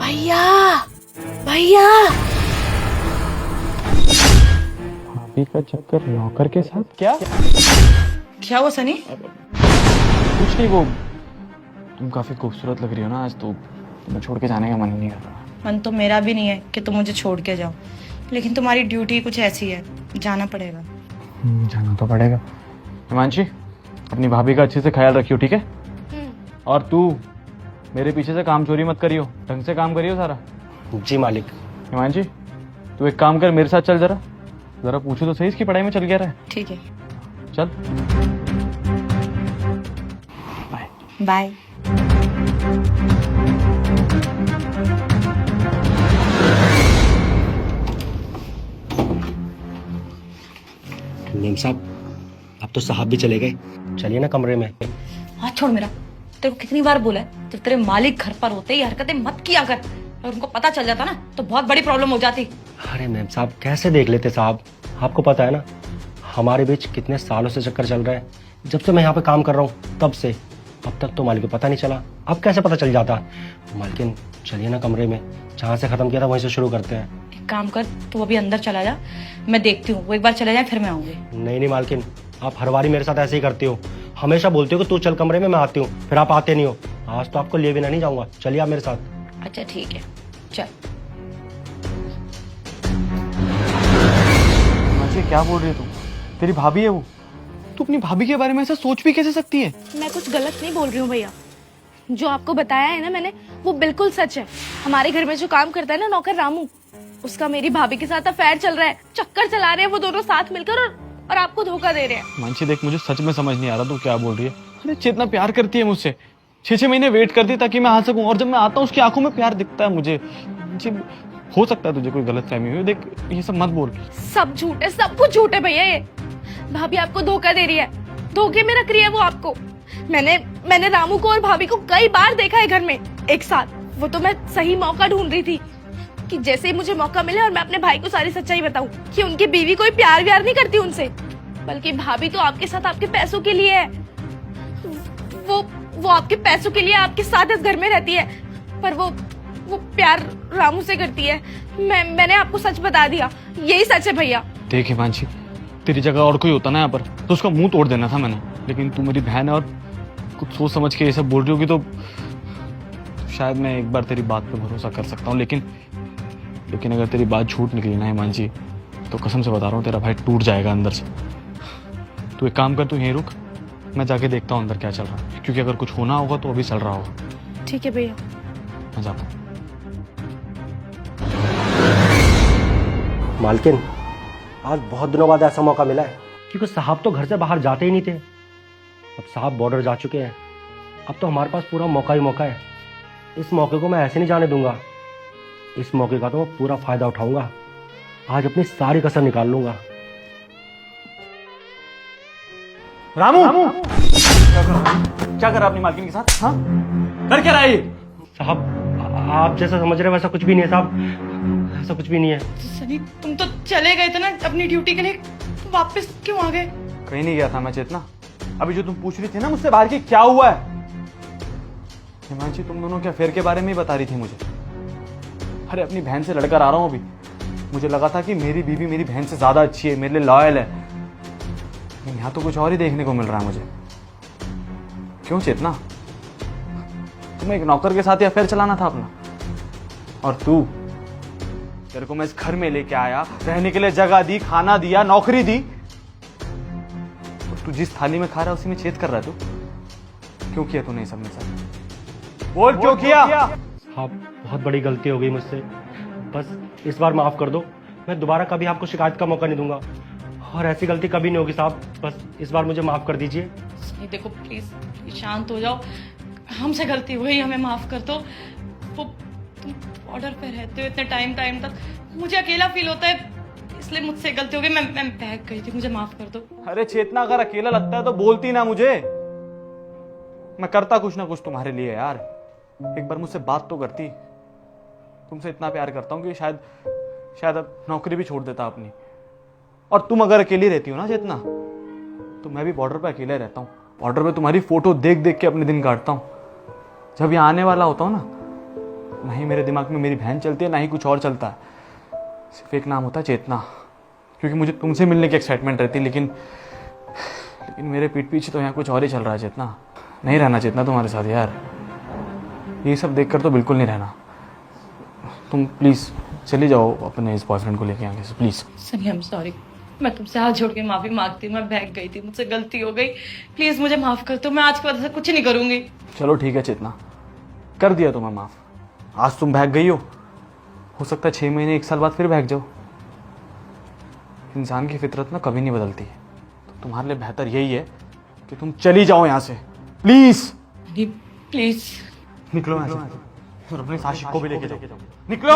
भैया भैया, भाभी का चक्कर नौकर के साथ? क्या हुआ सनी? कुछ नहीं, वो तुम काफी खूबसूरत लग रही हो ना आज, तो तुम्हें छोड़ के जाने का मन ही नहीं कर रहा। मन तो मेरा भी नहीं है कि तुम मुझे छोड़ के जाओ, लेकिन तुम्हारी ड्यूटी कुछ ऐसी है, जाना पड़ेगा। जाना तो पड़ेगा। हिमांशी, अपनी भाभी का अच्छे से ख्याल रखियो, ठीक है? और तू मेरे पीछे से काम चोरी मत करियो, ढंग से काम करियो सारा। जी मालिक। हिमांशी, तू एक काम कर, मेरे साथ चल, जरा जरा पूछो तो सही इसकी पढ़ाई में चल गया रहा है। ठीक है, चल बाय। नीम साहब, अब तो साहब भी चले गए, चलिए ना कमरे में। हाथ छोड़ मेरा। तेरे को कितनी बार बोला है, जब तेरे मालिक घर पर होते ही हरकतें मत किया कर। अगर उनको पता चल जाता ना तो बहुत बड़ी प्रॉब्लम हो जाती। अरे मैम साहब, कैसे देख लेते साहब? आपको पता है ना हमारे बीच कितने सालों से चक्कर चल रहा है। जब से मैं यहाँ पे काम कर रहा हूँ तब से, अब तक तो मालिक को पता नहीं चला। अब कैसे पता चल जाता? मालकिन चलिए ना कमरे में, जहाँ से खत्म किया था वहीं से शुरू करते हैं। एक काम कर, तू अभी अंदर चला जा, मैं देखती हूँ। वो एक बार चले जाए फिर मैं आऊंगी। नहीं मालकिन, आप हर बारी मेरे साथ ऐसे ही करती हो। हमेशा बोलती हो कि तू चल कमरे में, मैं आती हूँ, फिर आप आते नहीं हो। आज तो आपको लिए बिना नहीं जाऊंगा, चलिए आप मेरे साथ। अच्छा ठीक है, चल। हिमांशी, क्या बोल रही है तू? तेरी भाभी है वो, तू अपनी भाभी के बारे में ऐसा सोच भी कैसे सकती है? मैं कुछ गलत नहीं बोल रही हूँ भैया। जो आपको बताया है ना मैंने, वो बिल्कुल सच है। हमारे घर में जो काम करता है ना नौकर रामू, उसका मेरी भाभी के साथ अफेयर चल रहा है। चक्कर चला रहे हैं वो दोनों साथ मिलकर, और आपको धोखा दे रहे हैं। हिमांशी देख, मुझे सच में समझ नहीं आ रहा तू क्या बोल रही है। अरे चेतना प्यार करती है मुझसे, 6-6 महीने वेट करती ताकि मैं आ सकूं, और जब मैं आता हूँ उसकी आंखों में प्यार दिखता है मुझे। हो सकता है तुझे कोई गलत फहमी हुई, देख ये सब मत बोल। सब झूठ है, सब कुछ झूठ है भैया। ये भाभी आपको धोखा दे रही है, धोखे में रख रही है वो आपको। मैंने रामू को और भाभी को कई बार देखा है घर में एक साथ। वो तो मैं सही मौका ढूंढ रही थी कि जैसे ही मुझे मौका मिले और मैं अपने भाई को सारी सच्चाई बताऊं कि उनकी बीवी कोई प्यार व्यार नहीं करती उनसे, बल्कि भाभी तो आपके साथ आपके पैसों के लिए है। वो आपके पैसों के लिए आपके साथ इस घर में रहती है, पर वो प्यार रामू से करती है। मैंने आपको सच बता दिया, यही सच है भैया। देख हिमांशी, तेरी जगह और कोई होता ना यहाँ पर तो उसका मुंह तोड़ देना था मैंने, लेकिन तू मेरी बहन है और कुछ सोच समझ के ये सब बोल रही होगी, तो शायद मैं एक बार तेरी बात पे भरोसा कर सकता हूँ। लेकिन अगर तेरी बात झूठ निकली ना हिमांशी, तो कसम से बता रहा हूँ तेरा भाई टूट जाएगा अंदर से। तू एक काम कर, तू यहीं रुक, मैं जाके देखता हूँ अंदर क्या चल रहा है, क्योंकि अगर कुछ होना होगा तो अभी चल रहा होगा। ठीक है भैया, मैं जाता हूँ। मालकिन, आज बहुत दिनों बाद ऐसा मौका मिला है, क्योंकि साहब तो घर से बाहर जाते ही नहीं थे। अब साहब बॉर्डर जा चुके हैं, अब तो हमारे पास पूरा मौका ही मौका है। इस मौके को मैं ऐसे नहीं जाने दूंगा। इस मौके का तो मैं पूरा फायदा उठाऊंगा। आज अपनी सारी कसर निकाल लूंगा। रामू, क्या कर रहा अपनी मालकिन के साथ? हाँ, कर क्या रहा है ये? साहब, आप जैसा समझ रहे हैं वैसा कुछ भी नहीं है साहब, ऐसा कुछ भी नहीं है। सनी, तुम तो चले गए थे ना अपनी ड्यूटी के लिए, तो वापस क्यों आ गए? कहीं नहीं गया था मैं चेतना। अभी जो तुम पूछ रही थी ना मुझसे बाहर की क्या हुआ है, हिमांशी तुम दोनों के अफेयर के बारे में ही बता रही थी मुझे। अरे अपनी बहन से लड़कर आ रहा हूँ अभी। मुझे लगा था कि मेरी बीवी मेरी बहन से ज्यादा अच्छी है, मेरे लिए लॉयल है, लेकिन यहाँ तो कुछ और ही देखने को मिल रहा है मुझे। क्यों चेतना, तुम्हें एक नौकर के साथ ही अफेयर चलाना था अपना? और तू, तेरे को मैं इस घर में लेके आया, रहने के लिए जगह दी, खाना दिया, नौकरी दी, तू जिस थाली में खा रहा है उसी में छेद कर रहा है। तू क्यों किया तूने सब में सब? बोल क्यों किया? हाँ, बहुत बड़ी गलती हो गई मुझसे, बस इस बार माफ कर दो। मैं दोबारा कभी आपको शिकायत का मौका नहीं दूंगा, और ऐसी गलती कभी नहीं होगी साहब। बस इस बार मुझे माफ कर दीजिए। सनी देखो, प्लीज शांत हो जाओ। हमसे गलती हुई, हमें माफ कर दो। वो तुम ऑर्डर पे रहते हो इतने टाइम तक, मुझे अकेला फील होता है, इसलिए मुझसे गलती हो गई। मैं बहक गई थी, मुझे माफ कर दो। अरे चेतना, अगर अकेला लगता है तो बोलती ना मुझे, मैं करता कुछ ना कुछ तुम्हारे लिए यार। एक बार मुझसे बात तो करती। तुमसे इतना प्यार करता हूँ कि शायद अब नौकरी भी छोड़ देता अपनी। और तुम अगर अकेली रहती हो ना चेतना, तो मैं भी बॉर्डर पे अकेले रहता हूँ। बॉर्डर पे तुम्हारी फोटो देख देख के अपने दिन काटता हूँ। जब यहाँ आने वाला होता हूँ ना, नहीं मेरे दिमाग में मेरी बहन चलती है, ना ही कुछ और चलता है। सिर्फ एक नाम होता है चेतना, क्योंकि मुझे तुमसे मिलने की एक्साइटमेंट रहती, लेकिन मेरे पीठ पीछे तो यहाँ कुछ और ही चल रहा है। चेतना, नहीं रहना चेतना तुम्हारे साथ यार, ये सब देखकर तो बिल्कुल नहीं रहना। तुम प्लीज़ चली जाओ अपने इस बॉयफ्रेंड को लेके आगे से, please. Sunny I am sorry, मैं तुमसे हाथ जोड़ के माफी मांगती हूँ, मैं बहक गई थी, मुझसे गलती हो गई, प्लीज मुझे माफ कर दो, मैं आज के बाद ऐसा कुछ नहीं करूंगी। चलो ठीक है चेतना, कर दिया तुम्हें माफ़। आज तुम बहक गई हो सकता है 6 महीने 1 साल बाद फिर बहक जाओ। इंसान की फितरत ना कभी नहीं बदलती, तो तुम्हारे लिए बेहतर यही है कि तुम चली जाओ यहाँ से, प्लीज़। प्लीज निकलो यहाँ से और अपने साशिक को भी लेके जाओ, निकलो।